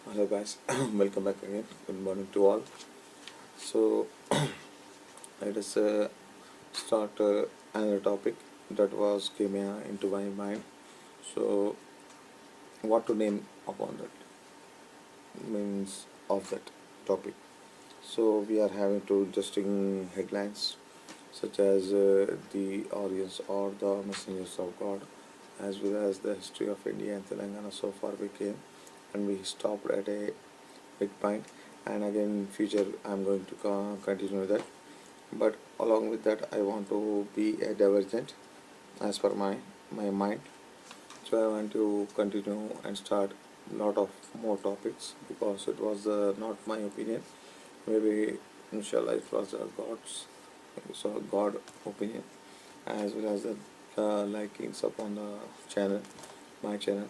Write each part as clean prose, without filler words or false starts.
Hello guys, welcome back again. Good morning to all. So let us start another topic that was came into my mind. So what to name upon that means of that topic. So we are having two interesting headlines such as the aryans or the messengers of God, as well as the history of India and Telangana. So far we came and we stopped at a midpoint, and again in future I'm going to continue that, but along with that I want to be a divergent as per my mind. So I want to continue and start lot of more topics because it was not my opinion, maybe inshallah it was god's, so god opinion, as well as the likings upon the channel, my channel.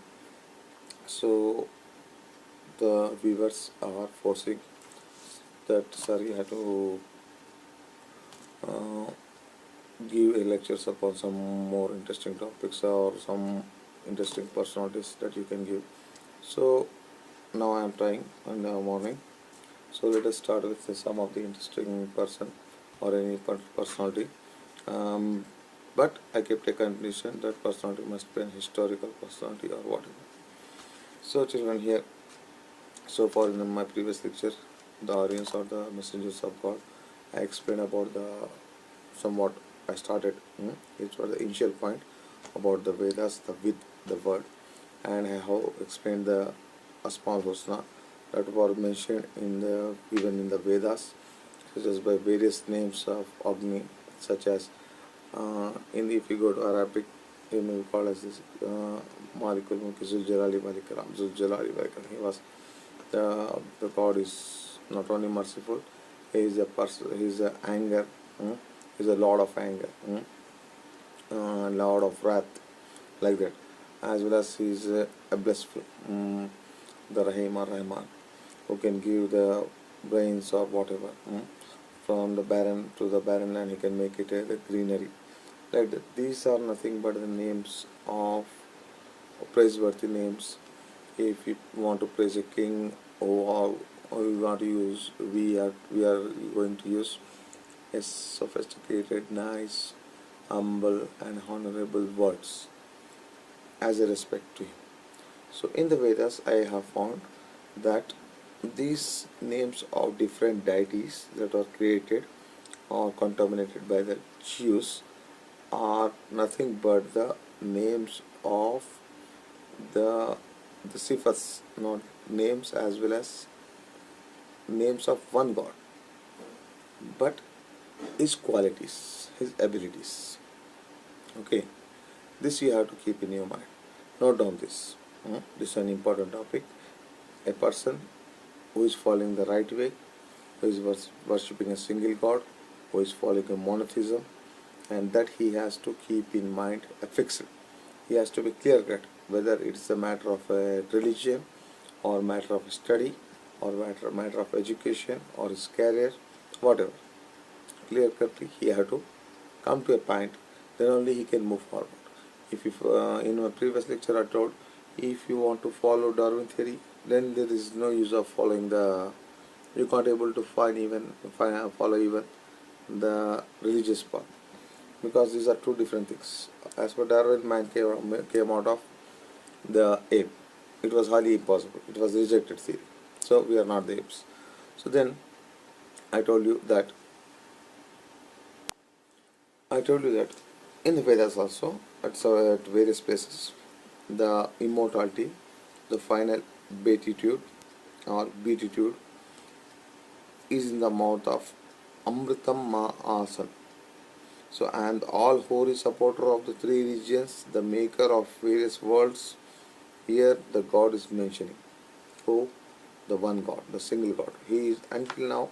So the viewers are forcing that sir you have to uh, give a lectures upon some more interesting topics or some interesting personalities that you can give. So now I am trying in the morning. So let us start with some of the interesting person or any personality. Um, but I kept a condition that personality must be an historical personality or whatever. So children here, so far in my previous lecture, the Aryans or the messengers of God, I explained about the somewhat I started. It was the initial point about the Vedas, the with the word, and I have explained the Asma Husna that were mentioned in the even in the Vedas, such as by various names of Agni, such as in if you go to Arabic, you may call as this Malikul Mulk Zuljalali Malikaram. Zuljalali Malikaram. He was the God is not only merciful, he is a person, he is a anger, he is a lord of anger, lord of wrath, like that, as well as he is a blissful, the Rahim or Rahman, who can give the brains or whatever, from the barren to the barren land, he can make it the greenery, like that. These are nothing but the names of praiseworthy names. If you want to praise a king, or we want to use, we are going to use a sophisticated, nice, humble and honorable words as a respect to him. So in the Vedas I have found that these names of different deities that are created or contaminated by the Jews are nothing but the names of the the sufis, not names as well as names of one God, but his qualities, his abilities. Okay, this you have to keep in your mind. Note down this. This is an important topic. A person who is following the right way, who is worshipping a single God, who is following a monotheism, and that he has to keep in mind a fixed. He has to be clear cut whether it's a matter of a religion or matter of study or matter of education or his career, whatever. Clear cutly he have to come to a point, then only he can move forward. If in my previous lecture I told, if you want to follow Darwin theory, then there is no use of following the, you can't able to follow even the religious path, because these are two different things. As per Darwin, man came out of the ape. It was highly impossible. It was rejected theory. So we are not the apes. So then I told you that in the Vedas also, at various places, the immortality, the final beatitude or beatitude is in the mouth of Amritam Ma Asan. So, and all holy supporter of the three regions, the maker of various worlds, here the God is mentioning. Who? The one God, the single God. He is until now,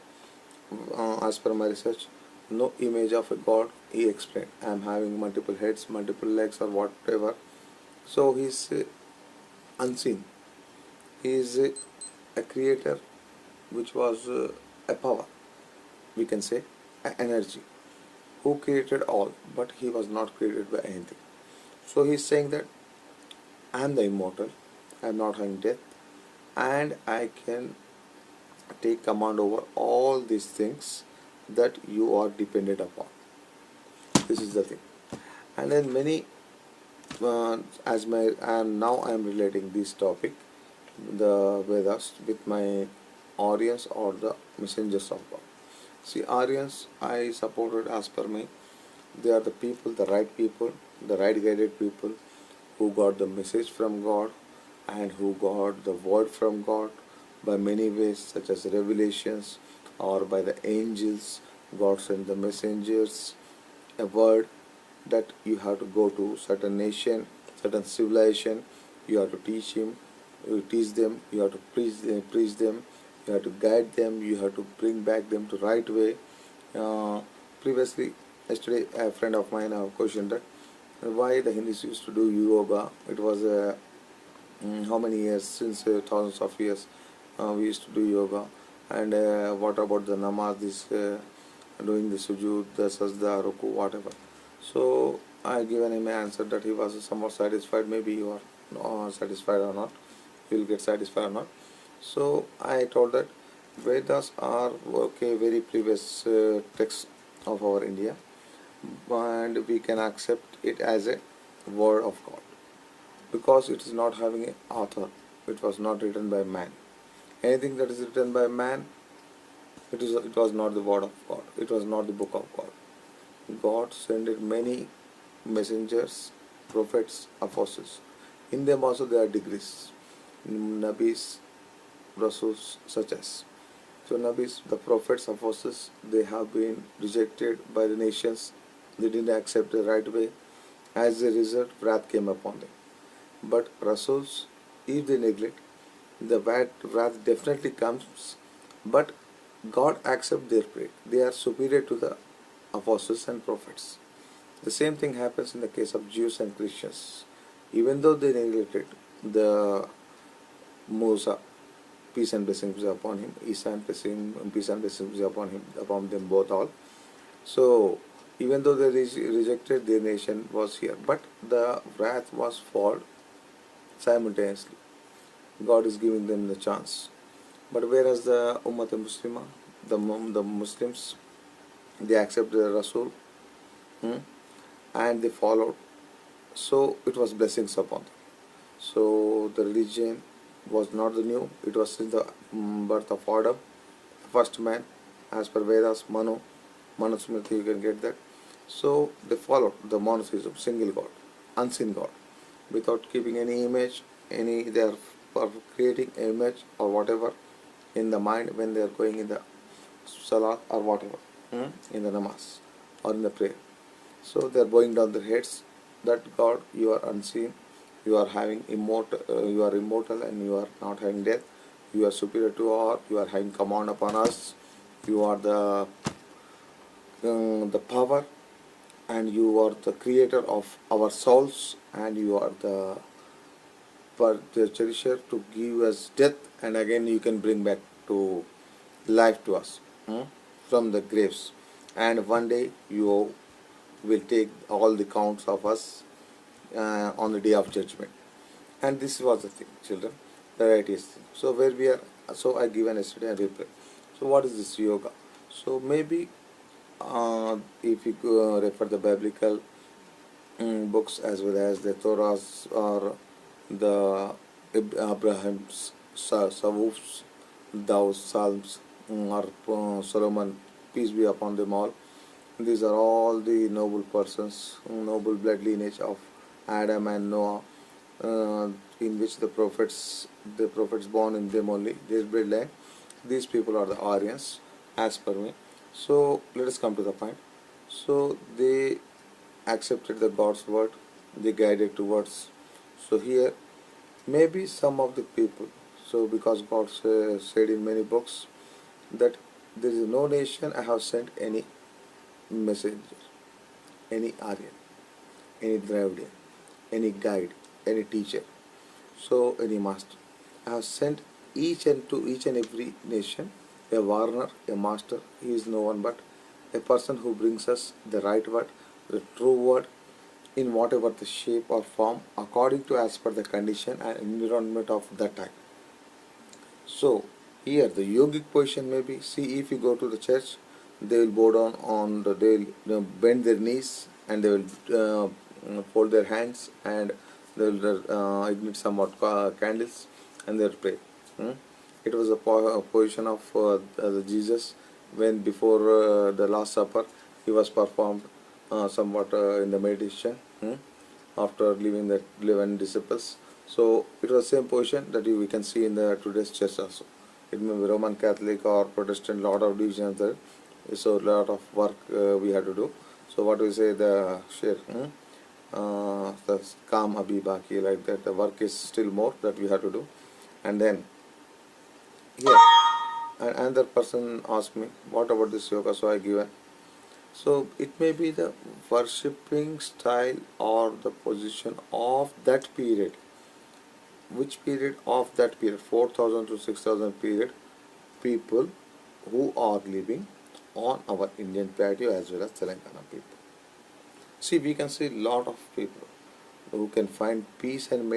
as per my research, no image of a God. He explained, I am having multiple heads, multiple legs, or whatever. So he is unseen. He is a creator, which was a power, we can say, an energy, who created all, but he was not created by anything. So he is saying that I am the immortal, I am not having death, and I can take command over all these things that you are dependent upon. This is the thing. And then many, as my I am relating this topic, the Vedas, with my Aryans or the messengers of God. See, Aryans I supported as per me. They are the people, the right guided people who got the message from God and who got the word from God by many ways, such as revelations or by the angels. God sent the messengers a word that you have to go to certain nation, certain civilization, you have to teach him, you teach them, you have to preach them, you have to guide them, you have to bring back them to right way. Uh, Previously, yesterday, a friend of mine questioned that why the Hindus used to do yoga. It was how many years, since thousands of years we used to do yoga, and what about the namaz, this doing the sujud, the sajda, ruku, whatever. So I given him an answer that he was somewhat satisfied. Maybe you are satisfied or not, he will get satisfied or not. So I told that Vedas are okay, very previous text of our India, and we can accept it as a word of God because it is not having an author. It was not written by man. Anything that is written by man, it was not the word of God. It was not the book of God. God sent many messengers, prophets, apostles. In them also there are degrees, nabis, rasuls, such as. So nabis, the prophets, apostles, they have been rejected by the nations. They didn't accept the right way. As a result, wrath came upon them. But rasuls, if they neglect, the wrath definitely comes. But God accepts their prayer. They are superior to the apostles and prophets. The same thing happens in the case of Jews and Christians. Even though they neglected the Musa, peace and blessings be upon him, Isa and peace and blessings be upon him, upon them both all. So, even though they rejected, their nation was here, but the wrath was fallen simultaneously. God is giving them the chance. But whereas the Ummat Muslima, the Muslims, they accepted the Rasul, and they followed. So it was blessings upon them. So the religion was not the new, it was since the birth of Adam, the first man, as per Vedas, Manusmriti, you can get that. So they followed the monotheism, single God, unseen God, without keeping any image, they are creating an image or whatever in the mind when they are going in the salat or whatever, in the namaz or in the prayer. So they are bowing down their heads that God, you are unseen, you are having you are immortal and you are not having death, you are superior to all, you are having command upon us, you are the power, and you are the creator of our souls, and you are the cherisher to give us death, and again you can bring back to life to us, from the graves, and one day you will take all the counts of us on the day of judgment. And this was the thing, children, the righteous thing. So where we are, so I given yesterday a reply. So what is this yoga? So maybe if you refer the biblical books as well as the Torahs or the Abraham's Savufs, thou Psalms, or Solomon, peace be upon them all. These are all the noble persons, noble blood lineage of Adam and Noah, in which the prophets born in them only, their bloodline. These people are the Aryans, as per me. So let us come to the point. So they accepted the God's word, they guided towards. So here, maybe some of the people. So because God said in many books that there is no nation I have sent any messenger, any Aryan, any Dravidian, any guide, any teacher, so any master. I have sent each and every nation a warner, a master. He is no one but a person who brings us the right word, the true word, in whatever the shape or form, according to as per the condition and environment of that time. So here the yogic position maybe, see, if you go to the church, they will bow down on the, they will bend their knees, and they will fold their hands, and they will ignite somewhat candles, and they will pray. Hmm? It was a position of the Jesus when before the Last Supper he was performed somewhat in the meditation. After leaving the 11 disciples. So it was the same position that we can see in the today's church also. It may be Roman Catholic or Protestant, lot of divisions there. So a lot of work we have to do. So what we say, the share, the calm abhi baki, like that. The work is still more that we have to do. And then here, another person asked me, what about this yoga? So I given. So it may be the worshipping style or the position of that period. Which period of that period? 4000 to 6000 period. People who are living on our Indian plateau as well as Telangana people. See, we can see lot of people who can find peace and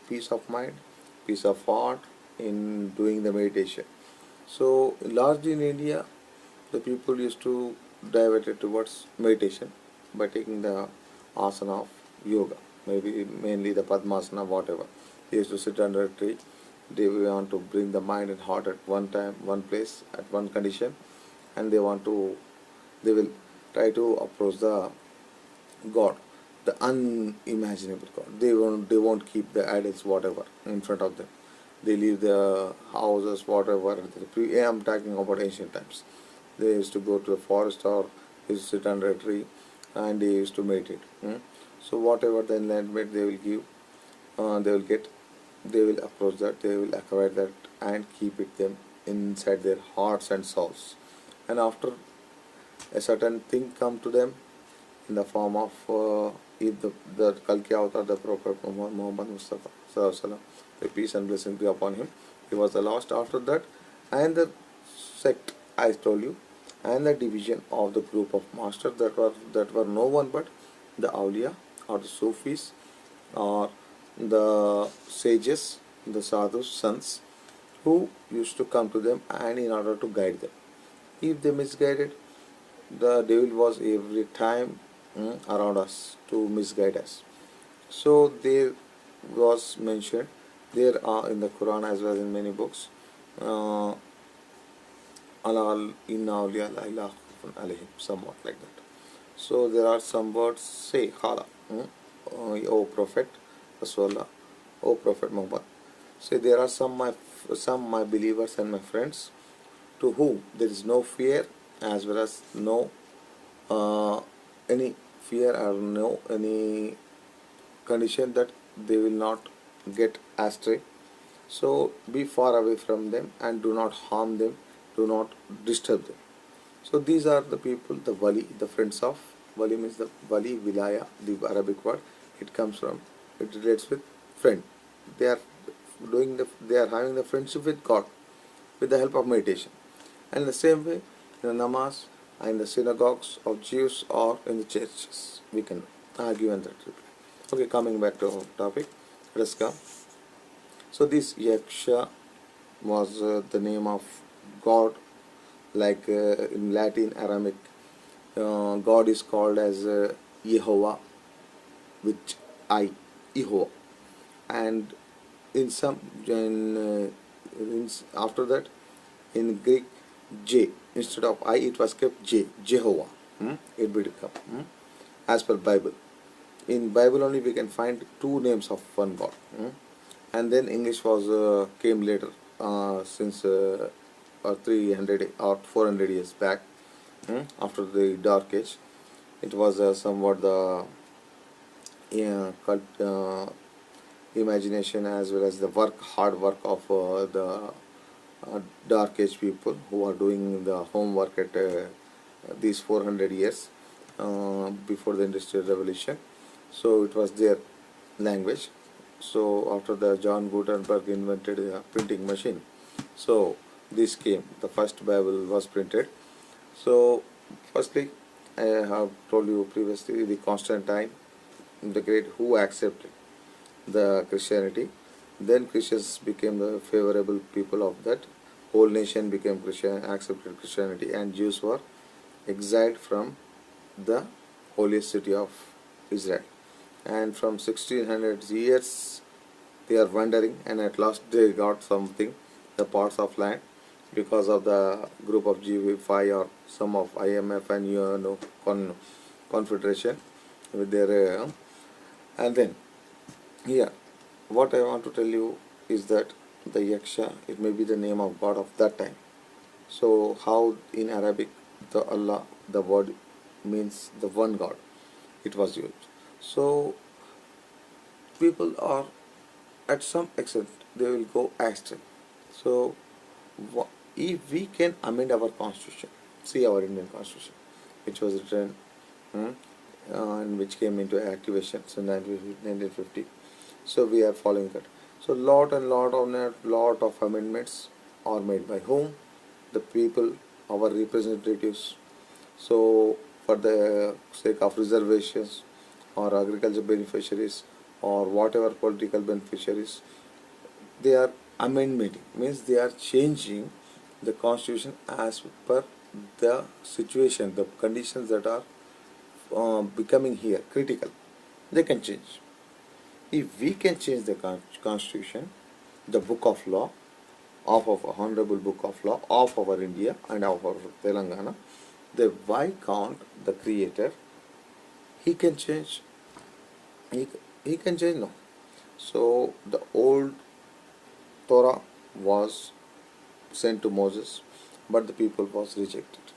peace of mind, peace of heart in doing the meditation. So largely in India, the people used to divert it towards meditation by taking the asana of yoga, maybe mainly the Padmasana, whatever. They used to sit under a tree. They want to bring the mind and heart at one time, one place, at one condition, and they will try to approach the God, the unimaginable God. They won't keep the idols, whatever, in front of them. They leave the houses, whatever. I'm talking about ancient times. They used to go to a forest or used to sit under a tree, and they used to meditate. So whatever the enlightenment they will give, they will get, they will approach that, they will acquire that, and keep it them inside their hearts and souls. And after a certain thing come to them in the form of if the Kalki avatar, the Prophet Muhammad Mustafa Sallallahu Alaihi Wasallam, the peace and blessing be upon him. He was the last after that, and the sect I told you, and the division of the group of masters that were no one but the awliya or the sufis or the sages, the sadhus, sons, who used to come to them and in order to guide them. If they misguided, the devil was every time around us to misguide us. So there was mentioned, there are in the Quran as well as in many books, alal inna awliya la ilaha alayhim, somewhat like that. So there are some words say khala, O Prophet Rasulullah, O Prophet Muhammad. Say there are some my believers and my friends to whom there is no fear as well as no any fear or no any condition that they will not get astray. So be far away from them and do not harm them, do not disturb them. So these are the people, the wali, the friends of. Wali means the wali, wilaya, the Arabic word. It comes from, it relates with friend. They are they are having the friendship with God with the help of meditation. And in the same way, in the namaz and in the synagogues of Jews or in the churches, we can argue and that. Okay, coming back to our topic, let us come. So this Yaksha was the name of God, like in Latin, Aramaic, God is called as Yehovah, which I, Yehovah, and in some after that in Greek J, instead of I it was kept J, Jehovah. It will become as per Bible. In Bible only we can find two names of one God. And then English was came later, since 300 or 400 years back, after the Dark Age. It was somewhat the cult, imagination as well as the hard work of the Dark Age people who are doing the homework at these 400 years before the Industrial Revolution. So it was their language. So after the John Gutenberg invented a printing machine, so this came, the first Bible was printed. So firstly, I have told you previously, the Constantine the Great, who accepted the Christianity, Then Christians became the favorable people of that. Whole nation became Christian, accepted Christianity, and Jews were exiled from the holiest city of Israel. And from 1600 years they are wandering, and at last they got something, the parts of land, because of the group of G5 or some of IMF and Confederation with their and then here what I want to tell you is that the Yaksha, it may be the name of God of that time. So how in Arabic the Allah, the word means the one God, it was used. So people are at some extent they will go astray. So if we can amend our constitution, see our Indian constitution, which was written and which came into activation in 1950. So we are following that. So lot of amendments are made by whom? The people, our representatives. So for the sake of reservations or agriculture beneficiaries or whatever political beneficiaries, they are amending, means they are changing the constitution as per the situation, the conditions that are becoming here critical. They can change. If we can change the constitution, the book of law of our honorable book of law of our India and of our Telangana, then why can't the creator, he can change, he can change now. So the old Torah was sent to Moses, but the people was rejected.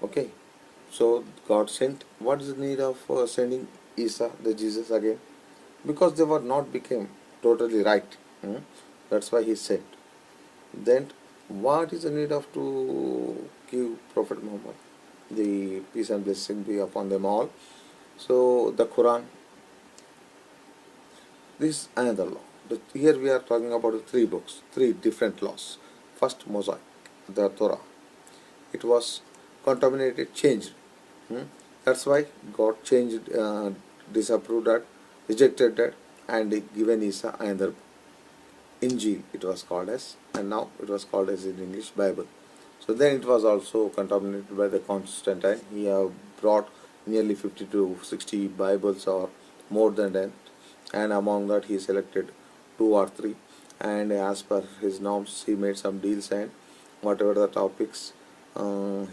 Okay, so God sent. What is the need of sending Isa, the Jesus again? Because they were not became totally right. That's why He sent. Then what is the need of to give Prophet Muhammad? The peace and blessing be upon them all. So the Quran, this is another law. Here we are talking about three books, three different laws. First, Mosaic, the Torah. It was contaminated, changed. That's why God changed, disapproved that, rejected that, and given Isa another Injil. It was called as, and now it was called as in English Bible. So then it was also contaminated by the Constantine. He have brought nearly 50 to 60 Bibles or more than that, and among that he selected 2 or 3, and as per his norms he made some deals, and whatever the topics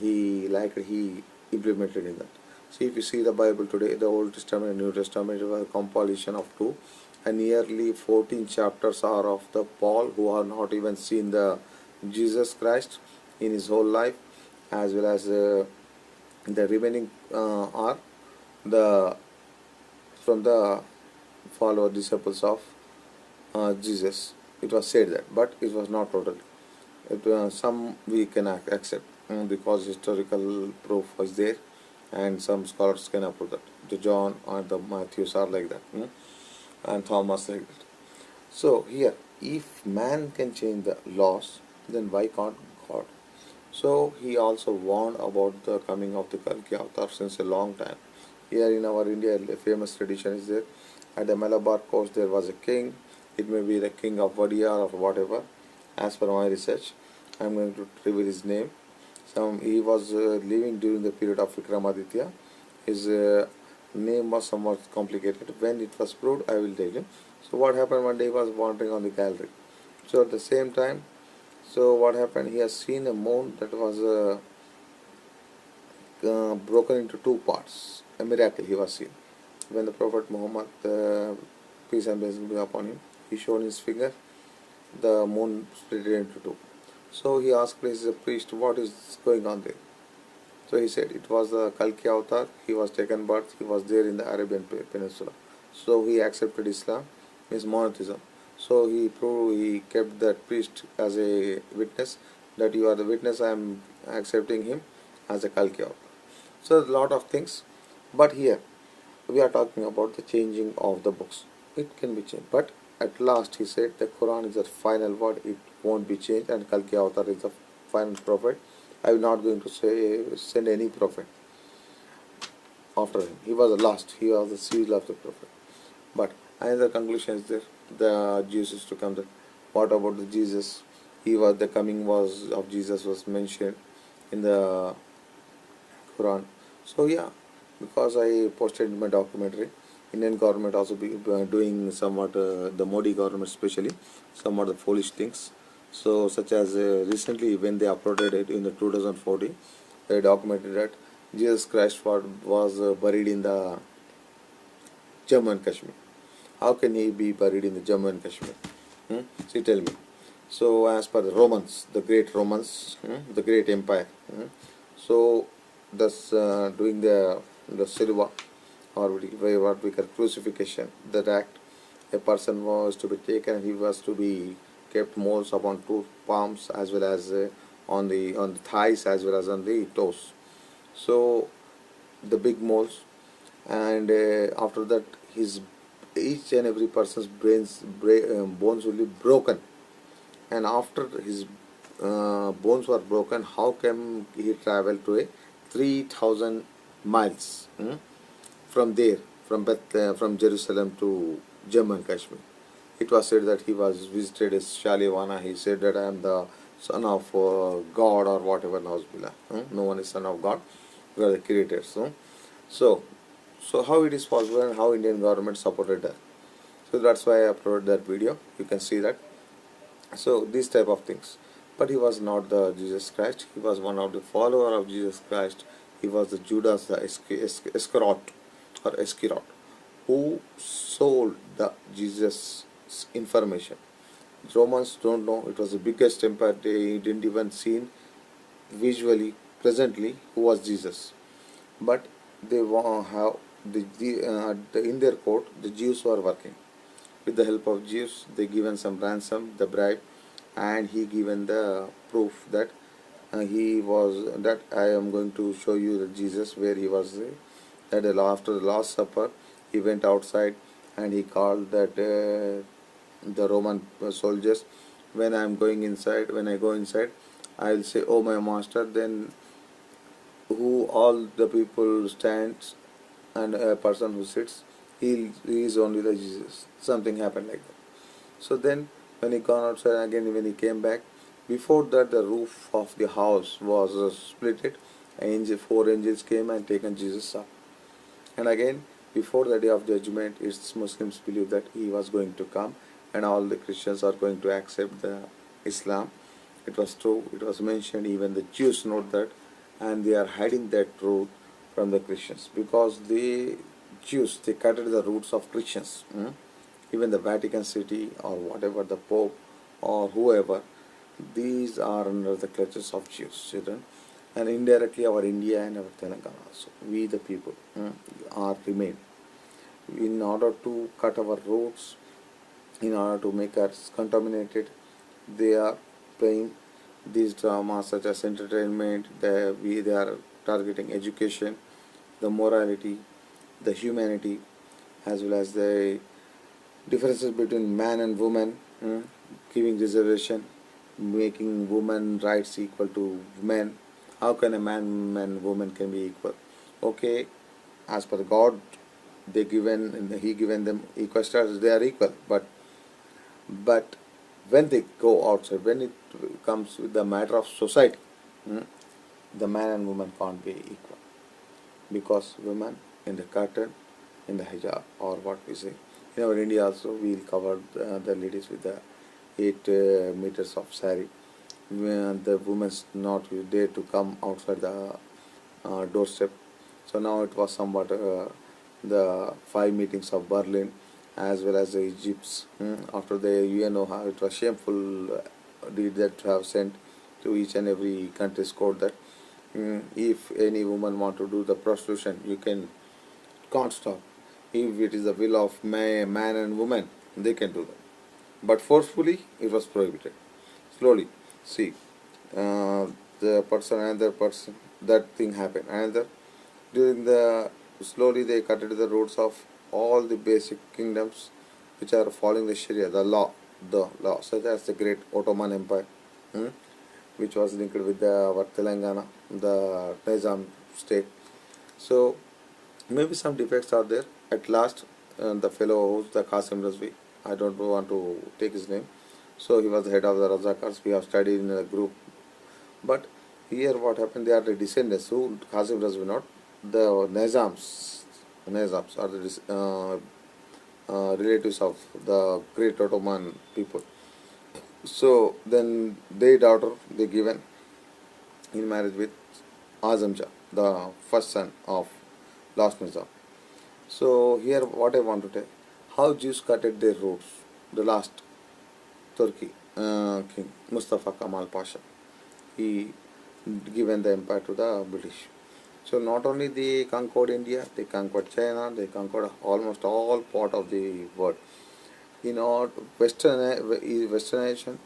he liked, he implemented in that. See, if you see the Bible today, the Old Testament and New Testament was a compilation of 2, and nearly 14 chapters are of the Paul, who have not even seen the Jesus Christ in his whole life, as well as the remaining are the from the follower disciples of Jesus. It was said that, but it was not totally. Some we can accept because historical proof was there, and some scholars can approve that. The John or the Matthews are like that, and Thomas like that. So here, if man can change the laws, then why can't God? So he also warned about the coming of the Kalki Avatar since a long time. Here in our India, a famous tradition is there. At the Malabar coast, there was a king. It may be the king of Vadiyar or whatever. As per my research, I am going to reveal his name. He was living during the period of Vikramaditya. His name was somewhat complicated. When it was proved, I will tell you. So what happened one day, he was wandering on the gallery. So at the same time, so what happened, he has seen a moon that was broken into 2 parts. A miracle he was seen. When the Prophet Muhammad, peace and blessing be upon him, he showed his finger, the moon split into 2. So he asked his priest, what is going on there? So he said it was the Kalki Avatar. He was taken birth. He was there in the Arabian Peninsula. So he accepted Islam, means monotheism. So he kept that priest as a witness, that you are the witness, I am accepting him as a Kalki Avatar. So a lot of things, but here we are talking about the changing of the books. It can be changed, but at last he said the Quran is the final word, it won't be changed, and Kalki Avatar is the final prophet. I am not going to send any prophet after him. He was the last, he was the seal of the prophet. But another conclusion is there. the Jews used to come there. What about the Jesus? He was the coming was of Jesus was mentioned in the Quran. So yeah, because I posted my documentary, Indian government also be doing somewhat the Modi government especially somewhat the foolish things. So such as recently when they uploaded it in the 2014, they documented that Jesus Christ was buried in the Jammu and Kashmir. How can he be buried in the Jammu and Kashmir? See, tell me. So, as per the Romans, the great Romans, the great empire, so thus doing the silva or what we call crucifixion, that act, a person was to be taken, he was to be kept molds upon two palms as well as on the thighs as well as on the toes. So the big moles, and after that his each and every person's bones will be broken, and after his bones were broken, how can he travel to a 3,000 miles from there, from Jerusalem to Jammu and Kashmir? It was said that he was visited as Shalivana. He said that I am the son of God or whatever. Nauzubillah. No one is son of God. We are the creators. So, so how it is possible and how Indian government supported that? So that's why I uploaded that video. You can see that. So these type of things. But he was not the Jesus Christ. He was one of the follower of Jesus Christ. He was the Judas, the Iscariot, who sold the Jesus information. Romans don't know. It was the biggest empire. They didn't even see visually, presently, who was Jesus. But they have in their court, the Jews were working. With the help of Jews, they given some ransom, the bribe, and he given the proof that he was that I am going to show you the Jesus where he was. That after the Last Supper, he went outside and he called that the Roman soldiers. When I am going inside, when I go inside, I will say, "Oh my master." Then who all the people stands and a person who sits, he is only the Jesus. Something happened like that. So then when he gone outside again, when he came back, before that the roof of the house was splitted. Four angels came and taken Jesus up. And again, before the day of judgment, its Muslims believe that he was going to come and all the Christians are going to accept the Islam. It was true, it was mentioned, even the Jews know that, and they are hiding that truth from the Christians because the Jews, they cutted the roots of Christians. Even the Vatican City or whatever, the Pope or whoever, these are under the clutches of Jews, children. And indirectly our India and our Telangana also, we the people are remain. In order to cut our roots, in order to make us contaminated, they are playing these dramas such as entertainment. They are targeting education, the morality, the humanity, as well as the differences between man and woman, giving reservation, making woman rights equal to men. How can a man and woman can be equal? Okay, as per God, he given them equal status. They are equal, but when they go outside, when it comes with the matter of society, the man and woman can't be equal because women in the curtain, in the hijab, or what we say. In our India also, we'll cover the ladies with the 8 meters of sari. When the women's not dare to come outside the doorstep. So now it was somewhat the 5 meetings of Berlin as well as the Egypt's after the UNO, it was shameful deed that have sent to each and every country's court that if any woman want to do the prostitution, you can't stop. If it is the will of man and woman, they can do that. But forcefully, it was prohibited. Slowly, see, another person, that thing happened. Another, during the, slowly they cut the roots of all the basic kingdoms which are following the Sharia, the law, such as the great Ottoman Empire, which was linked with our Telangana, the Nizam state. So maybe some defects are there. At last, the fellow host, the Qasim Razvi, I don't want to take his name. So he was the head of the Razakars. We have studied in a group. But here what happened, they are the descendants who Qasim was not. The Nizams are the relatives of the great Ottoman people. So then their daughter they given in marriage with Azam Shah, the first son of last Nizam. So here what I want to tell, how Jews cutted their roots, the last Turkey king Mustafa Kemal Pasha, he given the empire to the British. So not only they conquered India, they conquered China, they conquered almost all part of the world. In all westernization,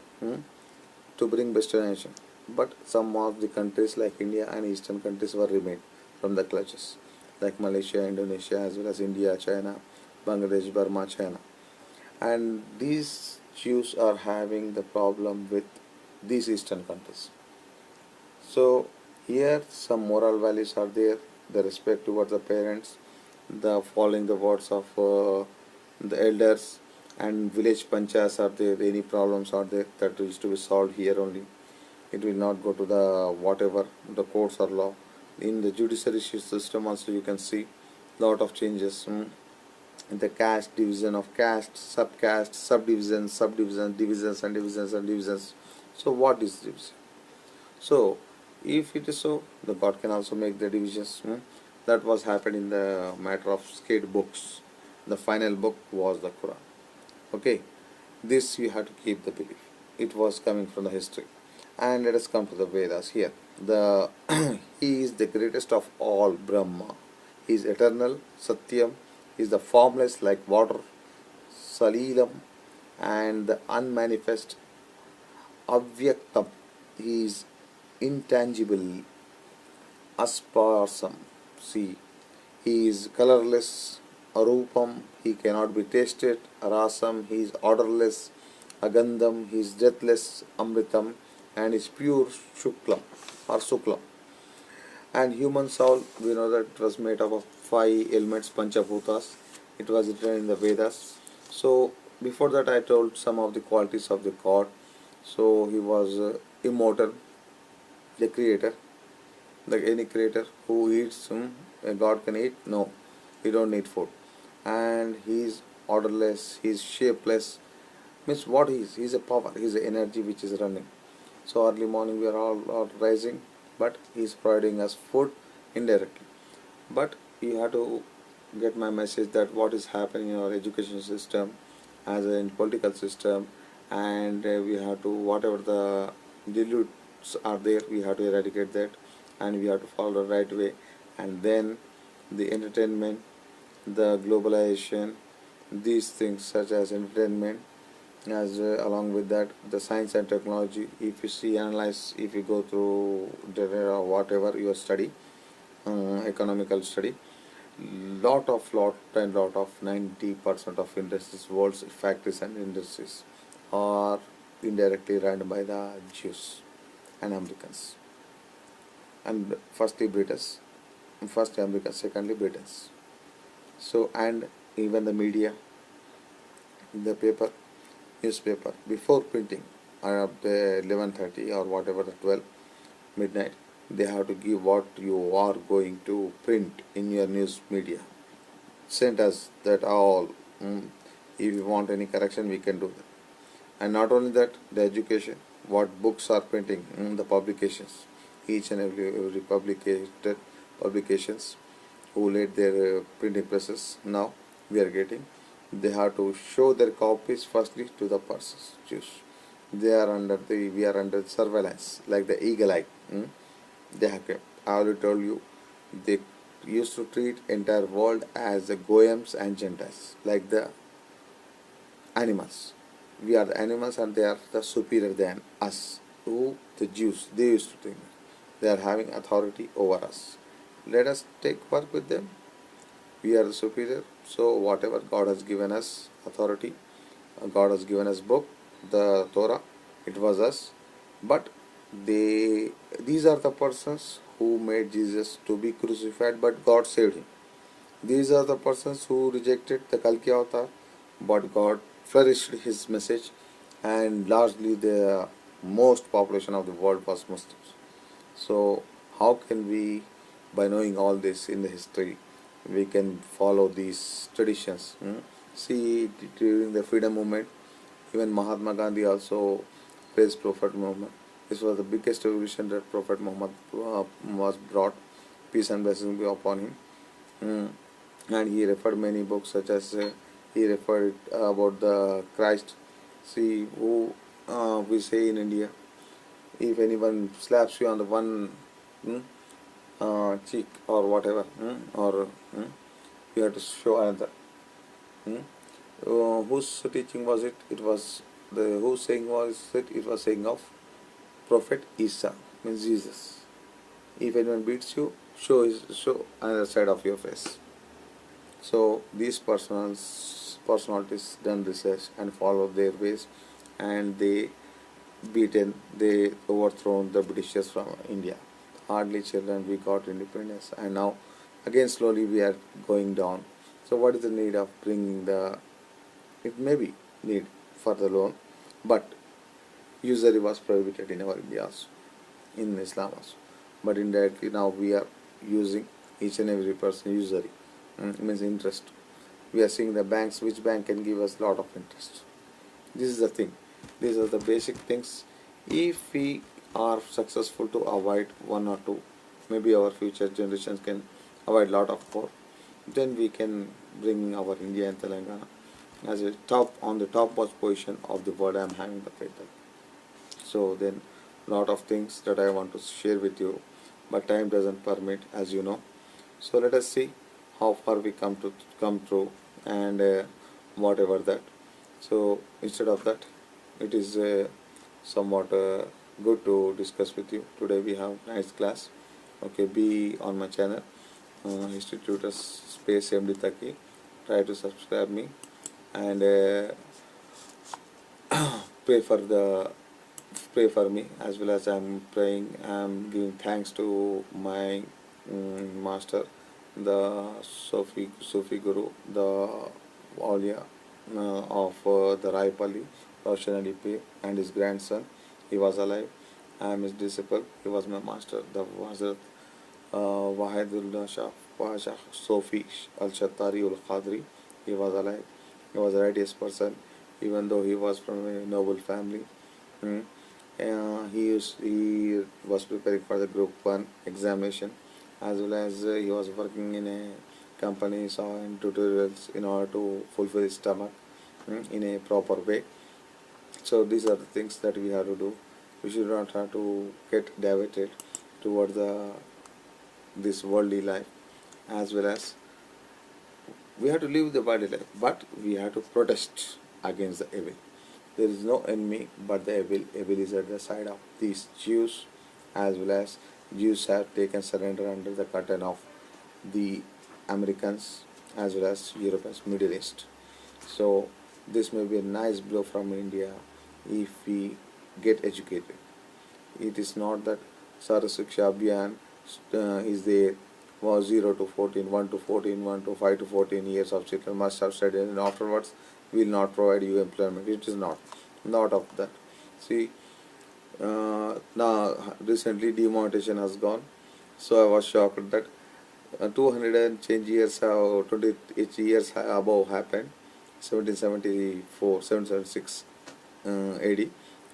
to bring westernization, but some of the countries like India and eastern countries were remained from the clutches, like Malaysia, Indonesia, as well as India, China, Bangladesh, Burma, China. And these Jews are having the problem with these eastern countries. So here some moral values are there, the respect towards the parents, the following the words of the elders, and village panchayats are there, any problems are there that is to be solved here only. It will not go to the whatever the courts or law. In the judiciary system also you can see lot of changes. In the caste, division of caste, subcaste, subdivisions, subdivisions, divisions and divisions and divisions. So what is division? So if it is so, the God can also make the divisions. That was happened in the matter of sacred books. The final book was the Quran. Okay, this you have to keep the belief. It was coming from the history. And let us come to the Vedas here. The he is the greatest of all Brahma. He is eternal, Satyam. He is the formless like water, Salilam, and the unmanifest Avyaktam. He is intangible, Asparsam. See, he is colorless, Arupam, he cannot be tasted, Rasam, he is odorless, Agandham, he is deathless, Amritam, and is pure Shuklam or Suklam. And human soul, we know that it was made up of 5 elements, Panchabhutas. It was written in the Vedas. So before that I told some of the qualities of the God. So he was immortal, the creator, like any creator who eats. A God can eat? No, he don't need food. And he is orderless, he is shapeless. Means what he is? He is a power, he is an energy which is running. So early morning we are all rising, but he is providing us food indirectly. But you have to get my message that what is happening in our education system, as in political system, and we have to, whatever the dilutes are there, we have to eradicate that, and we have to follow the right way. And then the entertainment, the globalization, these things such as entertainment, as along with that the science and technology. If you see, analyze, if you go through the whatever your study, economical study, lot of 90% of industries, world's factories and industries are indirectly run by the Jews and Americans. And firstly British, first America, secondly British. So, and even the media, the paper, newspaper, before printing at the 11:30 or whatever, the 12 midnight, they have to give what you are going to print in your news media. Send us that all. If you want any correction, we can do that. And not only that, the education, what books are printing, the publications, each and every publications who laid their printing presses. Now we are getting, they have to show their copies firstly to the persons, Jews. They are under the, we are under surveillance like the eagle eye. They have kept. I already told you, they used to treat entire world as the goyams and Gentiles, like the animals. We are the animals and they are the superior than us. Who? The Jews. They used to think they are having authority over us. Let us take work with them. We are the superior. So whatever God has given us authority, God has given us book, the Torah, it was us. But these are the persons who made Jesus to be crucified, but God saved him. These are the persons who rejected the Kalki avatar, but God flourished his message, and largely the most population of the world was Muslims. So how can we, by knowing all this in the history, we can follow these traditions? See, during the freedom movement, even Mahatma Gandhi also praised Prophet Muhammad. This was the biggest revolution that Prophet Muhammad was brought. Peace and blessings be upon him. Mm. And he referred many books, such as he referred about the Christ. See, who we say in India, if anyone slaps you on the one mm, cheek or whatever, or you have to show another. Mm. Whose teaching was it? It was the whose saying was it? It was saying of Prophet Isa, means Jesus. If anyone beats you, show another side of your face. So these personalities done research and followed their ways, and they overthrown the Britishers from India. Hardly children we got independence, and now again slowly we are going down. So what is the need of bringing the? It may be need for the loan, but usury was prohibited in our India also, in Islam also. But indirectly now we are using each and every person usury. Means interest. We are seeing the banks, which bank can give us lot of interest. This is the thing. These are the basic things. If we are successful to avoid one or two, maybe our future generations can avoid lot of more, then we can bring our India and Telangana as a top on the topmost position of the world. I am having the faith that. So then lot of things that I want to share with you, but time doesn't permit, as you know. So let us see how far we come through, and whatever that. So instead of that, it is somewhat good to discuss with you. Today we have nice class. Okay, be on my channel, History Tutors Space MD Taki. Try to subscribe me, and pray for the pray for me, as well as I'm praying. I'm giving thanks to my master, the Sufi Guru, the awliya of the Raipalli, Roshan Ali P, and his grandson. He was alive. I am his disciple. He was my master, the Hazrat Wahidullah Shah Pasha Sofi Al-Shattari Ul-Qadri. He was alive. He was a righteous person, even though he was from a noble family. Mm. He was preparing for the Group 1 examination, as well as he was working in a company, saw in tutorials in order to fulfill his stomach in a proper way. So these are the things that we have to do. We should not have to get diverted towards this worldly life, as well as we have to live the worldly life, but we have to protest against the evil. There is no enemy but the evil. Evil is at the side of these Jews, as well as Jews have taken surrender under the curtain of the Americans, as well as Europeans, Middle East. So this may be a nice blow from India if we get educated. It is not that Sarva Shiksha Abhiyan is there, was 0 to 14, 1 to 14, 1 to 5 to 14 years of children must have studied, and afterwards we will not provide you employment. It is not of that. See, now recently demonetization has gone, so I was shocked that 200 and change years, 28 years above happened, 1774, 1776 AD,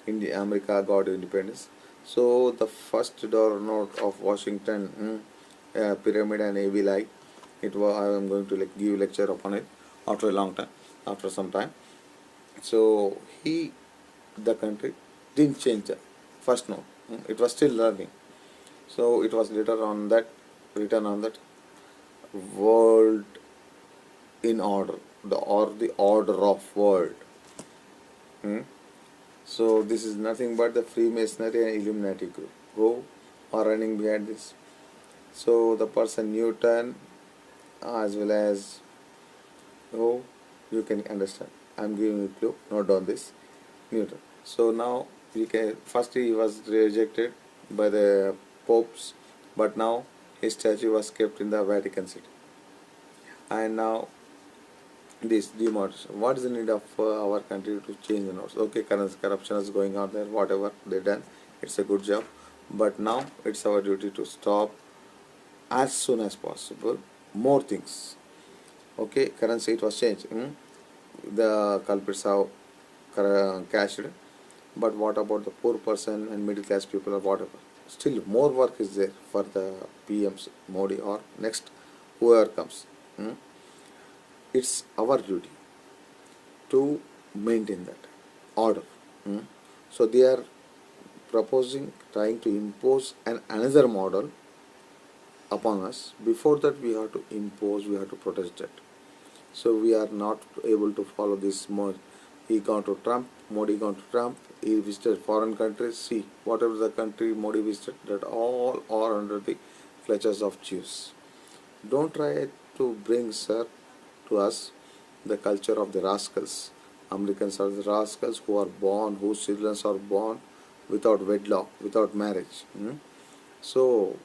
India, America got independence. So the first door note of Washington, pyramid and evil eye, it was, I am going to give lecture upon it after a long time, after some time. So the country didn't change the first note. It was still learning. So it was later on that written on that world in order, the order of world. So this is nothing but the Freemasonry and Illuminati group who are running behind this. So the person Newton, as well as you can understand. I am giving you a clue. Note down this, Newton. So now we can. First he was rejected by the popes, but now his statue was kept in the Vatican City, and now this demonetization. What is the need of our country to change the notes? Okay, corruption is going on there, whatever they done, it's a good job. But now it's our duty to stop as soon as possible more things. Okay, currency it was changed. The culprits have cashed. But what about the poor person and middle class people or whatever? Still more work is there for the PMs, Modi or next whoever comes. Hmm? It's our duty to maintain that order. Hmm? So they are proposing, trying to impose another model upon us. Before that, we have to impose, we have to protest that. So we are not able to follow this more. He gone to Trump, Modi gone to Trump, he visited foreign countries. See, whatever the country Modi visited, that all are under the clutches of Jews. Don't try to bring, sir, to us the culture of the rascals. Americans are the rascals who are born, whose children are born without wedlock, without marriage. So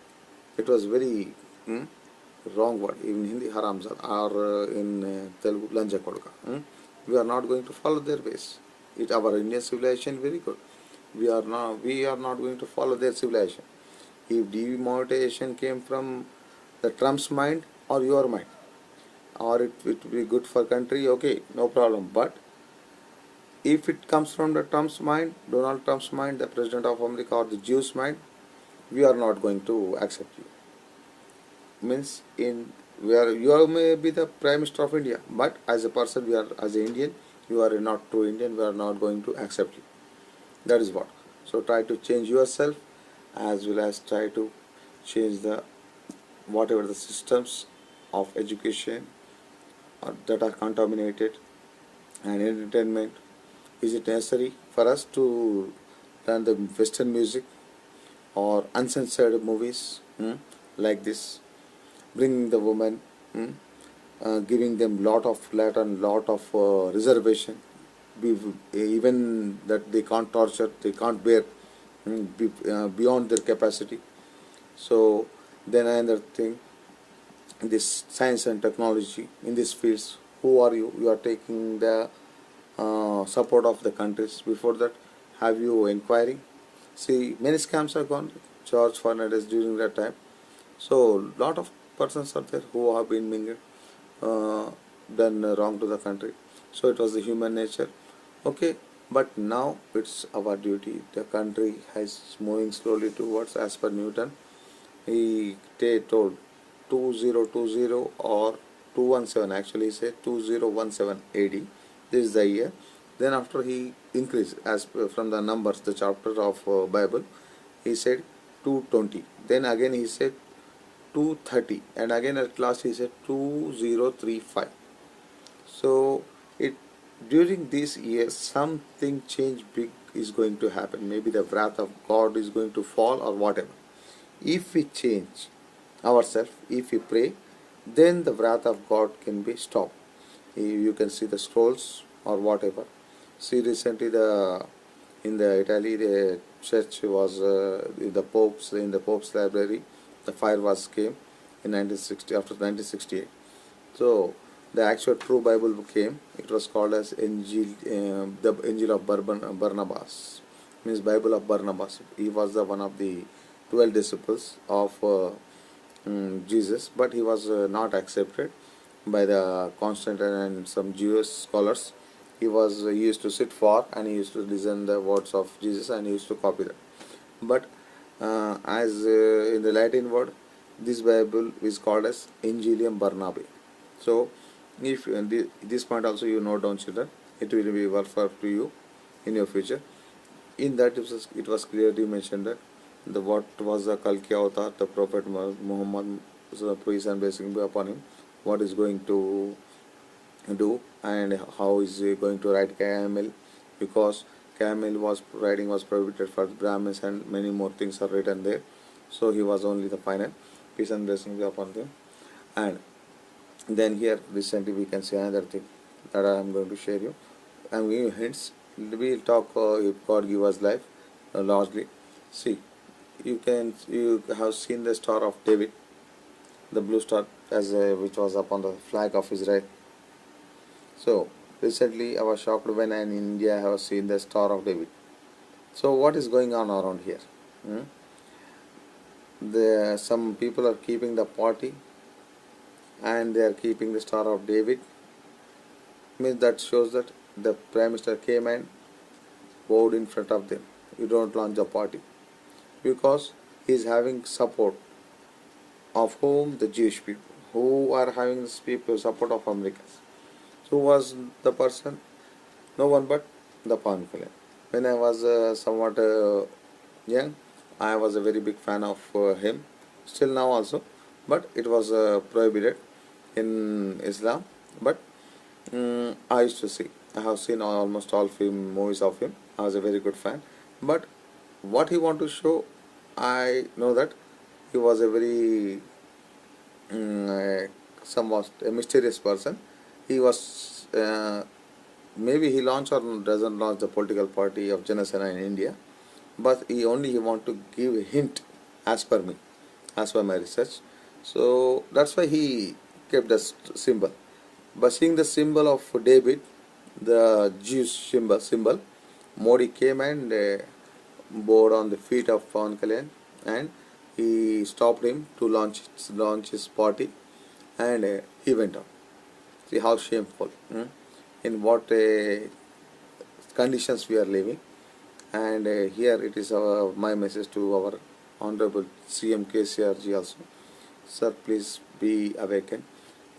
it was very wrong word. Even Hindi haramzad or in Telugu lanja kodka. We are not going to follow their ways. It our Indian civilization very good. We are not going to follow their civilization. If demonetization came from the Trump's mind or your mind, or it will be good for country, okay, no problem. But if it comes from the Trump's mind, Donald Trump's mind, the President of America or the Jews' mind, we are not going to accept you. Means in where you are may be the Prime Minister of India, but as a person, we are as an Indian, you are not true Indian. We are not going to accept you. That is what. So try to change yourself, as well as try to change the whatever the systems of education that are contaminated and entertainment. Is it necessary for us to learn the Western music or uncensored movies like this? Bringing the women, giving them lot of reservation, even that they can't torture, they can't bear beyond their capacity. So then another thing, this science and technology in these fields, who are you? You are taking the support of the countries. Before that, have you inquiry? See, many scams are gone. George Fernandez during that time. So lot of persons are there who have been mingled, done wrong to the country. So it was the human nature. Okay, but now it's our duty. The country is moving slowly towards, as per Newton, he told 2020 or 217. Actually, he said 2017 AD. This is the year. Then after he increased as from the numbers, the chapter of Bible, he said 220. Then again he said 230, and again at last he said 2035. So it during these years something change big is going to happen. Maybe the wrath of God is going to fall or whatever. If we change ourselves, if we pray, then the wrath of God can be stopped. You can see the scrolls or whatever. See, recently in the Italy, the church was in the Pope's library. The fire was came in 1960, after 1968. So the actual true Bible came. It was called as the Angel of Barnabas, means Bible of Barnabas. He was the one of the 12 disciples of Jesus, but he was not accepted by the Constantine and some Jewish scholars. He used to sit for and he used to listen the words of Jesus and he used to copy them. But as in the Latin word, this Bible is called as Angelium Barnabe. So if this point also you note down, children, it will be worth for to you in your future. In that it was clearly mentioned that what was the Kalki avatar, the Prophet Muhammad, peace and blessing be upon him, what is going to do and how is he going to ride camel, because camel riding was prohibited for Brahmins and many more things are written there. So he was only the final, peace and blessing be upon him. And then here recently we can see another thing that I am going to share you. I am giving you hints. We will talk if God give us life largely. See, you have seen the Star of David, the blue star, as which was upon the flag of Israel. So recently I was shocked when in India I have seen the Star of David. So what is going on around here? Hmm? Some people are keeping the party and they are keeping the Star of David. Means that shows that the Prime Minister came and bowed in front of them. You don't launch the party because he is having support of whom? The Jewish people who are having this people support of Americans. So who was the person? No one but the Pawan Kalyan. When I was somewhat young, I was a very big fan of him. Still now also, but it was prohibited in Islam. But I used to see. I have seen almost all film movies of him. I was a very good fan. But what he want to show, I know that he was a very somewhat a mysterious person. He was maybe he launched or doesn't launch the political party of Jana Sena in India, but he want to give a hint as per me, as per my research. So that's why he kept the symbol. By seeing the symbol of David, the Jewish symbol, Modi came and bowed on the feet of Pawan Kalyan, and he stopped him to launch his party, and he went out. See how shameful, in what conditions we are living. And here it is my message to our Honorable CM KCRG also. Sir, please be awakened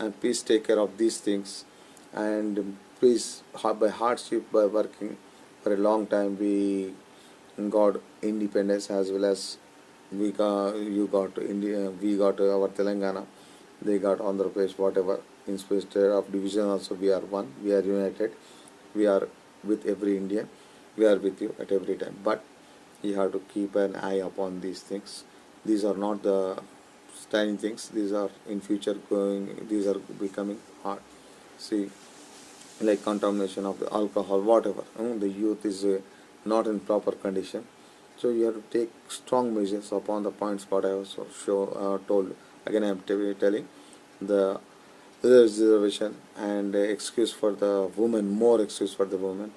and please take care of these things, and please by hardship, by working for a long time, we got independence, as well as you got India, we got our Telangana, they got Andhra Pradesh, whatever. Instead of division also, we are one, we are united, we are with every Indian, we are with you at every time. But you have to keep an eye upon these things. These are not the tiny things, these are in future going, these are becoming hard. See, like contamination of the alcohol, whatever. The youth is not in proper condition. So you have to take strong measures upon the points what I also told. Again, I am telling the reservation and excuse for the women, more excuse for the women,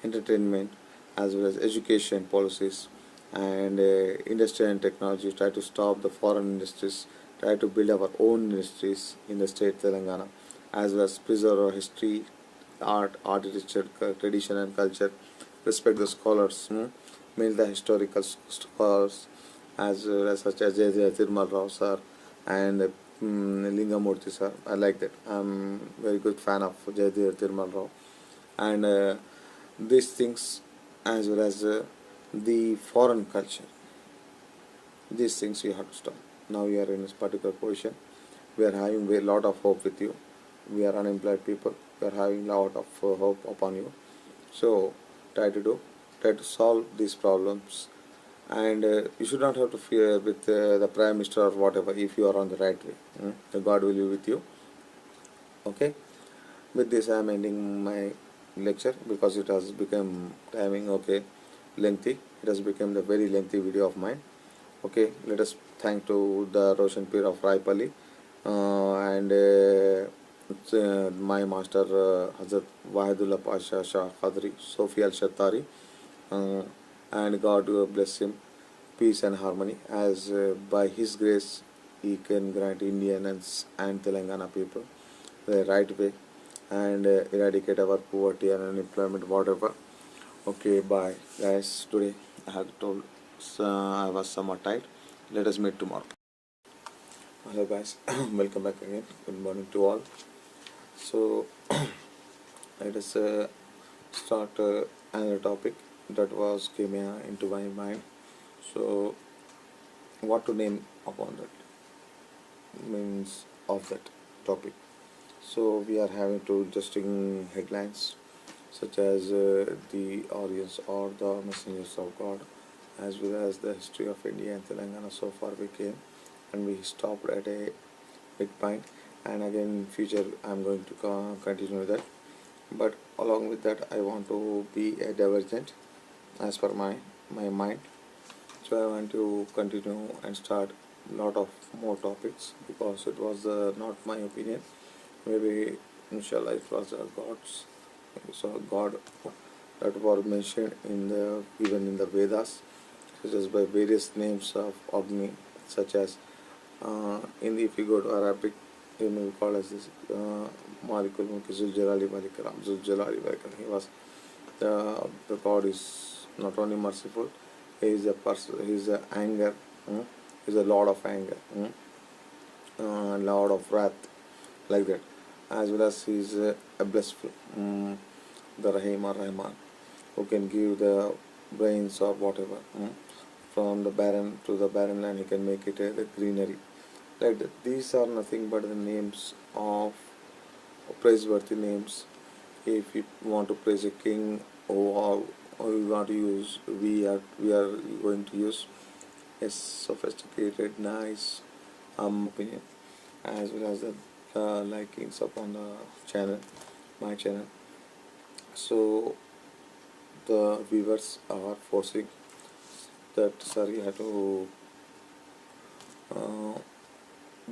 entertainment, as well as education policies, and industry and technology. Try to stop the foreign industries. Try to build our own industries in the state Telangana, as well as preserve our history, art, architecture, tradition and culture. Respect the scholars, meet the historical scholars, as well as such as J. Tirmal Rao sir and Lingamurti sir. I like that. I'm very good fan of J. Tirmal Rao, and these things, as well as the foreign culture. These things you have to stop. Now we are in this particular position. We are having a lot of hope with you. We are unemployed people. We are having a lot of hope upon you. So try to solve these problems, and you should not have to fear with the Prime Minister or whatever if you are on the right way. The God will be with you. Okay. With this, I am ending my lecture because it has become timing. Okay, lengthy. It has become the very lengthy video of mine. Okay, let us thank to the Roshan Pir of Raipalli and my master Hazrat Wahidullah Pasha Shah Qadri Sofi Al Shattari, and God bless him, peace and harmony, as by his grace he can grant Indians and Telangana people the right way, and eradicate our poverty and unemployment, whatever. Okay, bye guys. Today I have told I was somewhat tired. Let us meet tomorrow. Hello guys, welcome back again. Good morning to all. So let us start another topic that was came into my mind. So what to name upon that means of that topic. So we are having two interesting headlines, such as the aryans or the messengers of God, as well as the history of India and Telangana. So far we came and we stopped at a midpoint, and again in future I am going to continue that. But along with that, I want to be a divergent as per my mind. So I want to continue and start lot of more topics, because it was not my opinion. Maybe inshallah it was gods. So God that were mentioned in the even in the Vedas, such as by various names of Agni, such as in if you go to Arabic, he may be called as this Malikul Mulk Zuljalali Malikaram. Zuljalali Malikaram. He was the God is not only merciful, he is a person, he is a anger, he is a Lord of anger, Lord of wrath, like that, as well as he is a blissful, the Rahim or Rahman, who can give the brains or whatever, from the barren to the barren land, he can make it the greenery. Like that. These are nothing but the names of praiseworthy names. If you want to praise a king, or you want to use, we are going to use a sophisticated, nice opinion, as well as the likings upon the channel, my channel. So the viewers are forcing that sir you have to uh,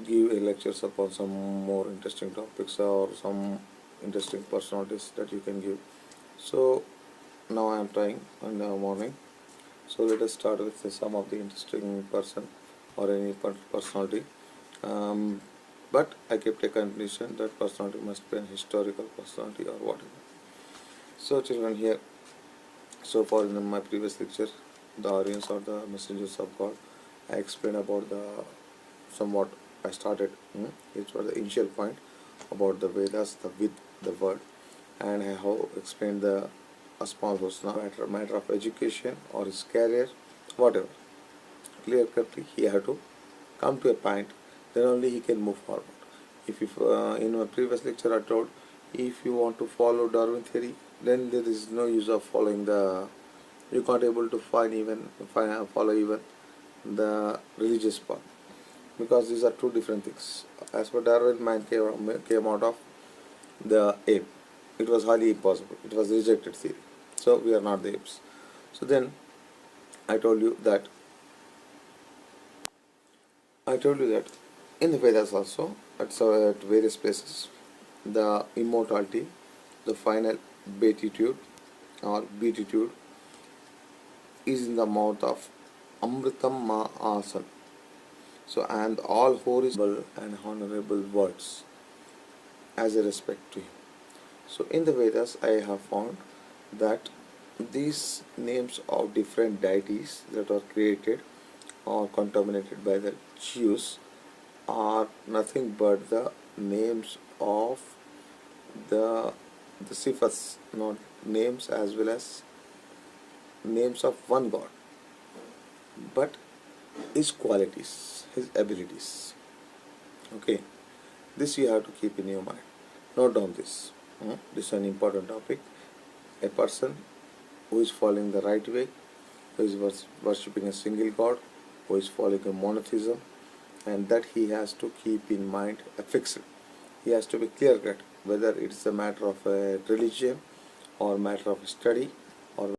give a lectures upon some more interesting topics or some interesting personalities that you can give. So now I am trying in the morning. So let us start with some of the interesting person or any personality. Um, but I kept a condition that personality must be an historical personality or whatever. So children, here, so far in my previous lecture, the aryans or the messengers of God, I explained about the somewhat I started, which was the initial point about the Vedas, the with the word, and I have explained the a small husna matter of education or his career, whatever. Clear cutly, he had to come to a point, then only he can move forward. If in my previous lecture I told, if you want to follow Darwin theory, then there is no use of following the. You can't able to follow even the religious path, because these are two different things. As per Darwin, man came out of the ape. It was highly impossible. It was rejected theory. So we are not the apes. So then I told you that in the Vedas also, at various places, the immortality, the final beatitude or beatitude is in the mouth of Amritam Ma Asan. So and all horizontal and honorable words as a respect to him. So in the Vedas I have found that these names of different deities that are created or contaminated by the Jews are nothing but the names of the sufis, not names as well as names of one God, but his qualities, his abilities. Okay, this you have to keep in your mind. Note down this. This is an important topic. A person who is following the right way, who is worshipping a single God, who is following a monotheism, and that he has to keep in mind a fixed. He has to be clear cut whether it's a matter of a religion or matter of study